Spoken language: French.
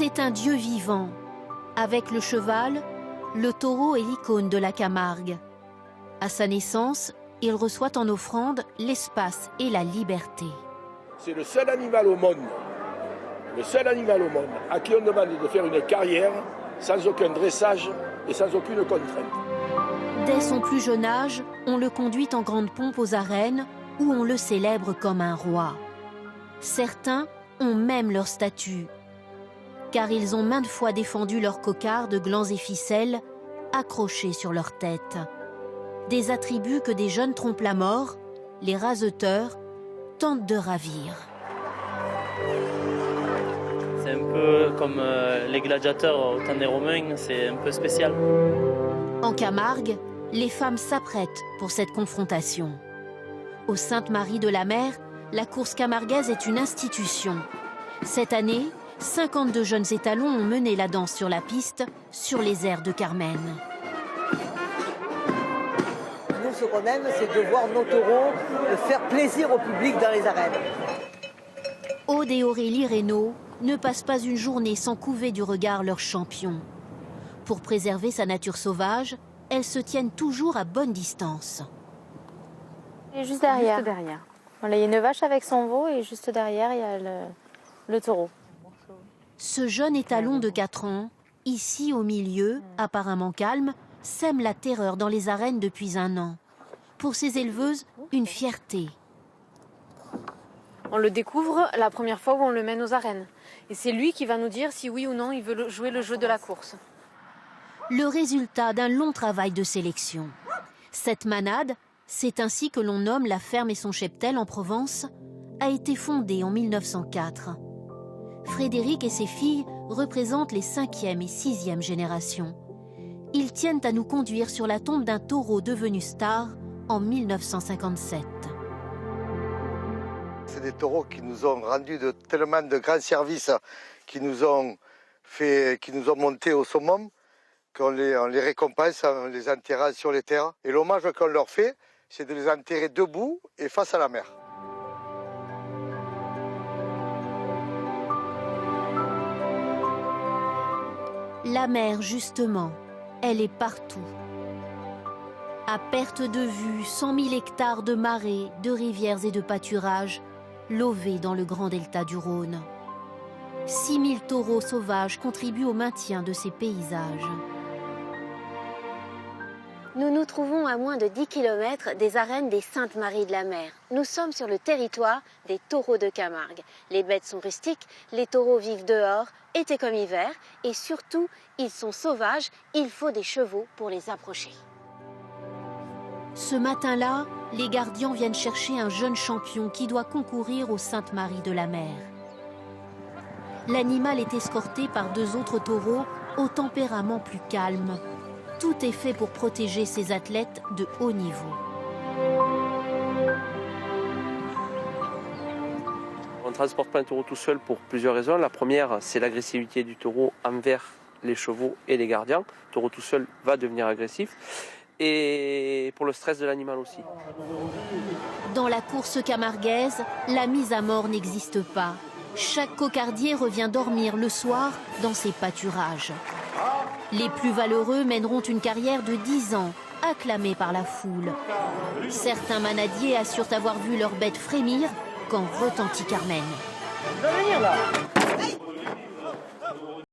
C'est un dieu vivant. Avec le cheval, le taureau est l'icône de la Camargue. À sa naissance, il reçoit en offrande l'espace et la liberté. C'est le seul animal au monde à qui on demande de faire une carrière sans aucun dressage et sans aucune contrainte. Dès son plus jeune âge, on le conduit en grande pompe aux arènes où on le célèbre comme un roi. Certains ont même leur statue, car ils ont maintes fois défendu leur cocarde de glands et ficelles accrochés sur leur tête. Des attributs que des jeunes trompes-la-mort, les raseteurs, tentent de ravir. C'est un peu comme les gladiateurs au temps des Romains, c'est un peu spécial. En Camargue, les femmes s'apprêtent pour cette confrontation. Au Sainte-Marie de la Mer, la course camarguaise est une institution. Cette année, 52 jeunes étalons ont mené la danse sur la piste, sur les airs de Carmen. Nous, ce qu'on aime, c'est de voir nos taureaux faire plaisir au public dans les arènes. Aude et Aurélie Reynaud ne passent pas une journée sans couver du regard leur champion. Pour préserver sa nature sauvage, elles se tiennent toujours à bonne distance. Et juste derrière. Voilà, il y a une vache avec son veau et juste derrière, il y a le taureau. Ce jeune étalon de 4 ans, ici au milieu, apparemment calme, sème la terreur dans les arènes depuis 1 an. Pour ces éleveuses, une fierté. On le découvre la première fois où on le mène aux arènes. Et c'est lui qui va nous dire si oui ou non il veut jouer le jeu de la course. Le résultat d'un long travail de sélection. Cette manade, c'est ainsi que l'on nomme la ferme et son cheptel en Provence, a été fondée en 1904. Frédéric et ses filles représentent les 5e et 6e générations. Ils tiennent à nous conduire sur la tombe d'un taureau devenu star en 1957. C'est des taureaux qui nous ont rendu tellement de grands services, qui nous ont montés au summum, qu'on les récompense en les enterrant sur les terres. Et l'hommage qu'on leur fait, c'est de les enterrer debout et face à la mer. La mer, justement, elle est partout. À perte de vue, 100 000 hectares de marais, de rivières et de pâturages, lovés dans le grand delta du Rhône. 6 000 taureaux sauvages contribuent au maintien de ces paysages. Nous nous trouvons à moins de 10 km des arènes des Sainte-Marie de la Mer. Nous sommes sur le territoire des taureaux de Camargue. Les bêtes sont rustiques, les taureaux vivent dehors, été comme hiver, et surtout, ils sont sauvages, il faut des chevaux pour les approcher. Ce matin-là, les gardiens viennent chercher un jeune champion qui doit concourir aux Sainte-Marie de la Mer. L'animal est escorté par 2 autres taureaux au tempérament plus calme. Tout est fait pour protéger ces athlètes de haut niveau. On ne transporte pas un taureau tout seul pour plusieurs raisons. La première, c'est l'agressivité du taureau envers les chevaux et les gardiens. Le taureau tout seul va devenir agressif. Et pour le stress de l'animal aussi. Dans la course camarguaise, la mise à mort n'existe pas. Chaque cocardier revient dormir le soir dans ses pâturages. Les plus valeureux mèneront une carrière de 10 ans, acclamée par la foule. Certains manadiers assurent avoir vu leur bête frémir quand retentit Carmen. Va venir là.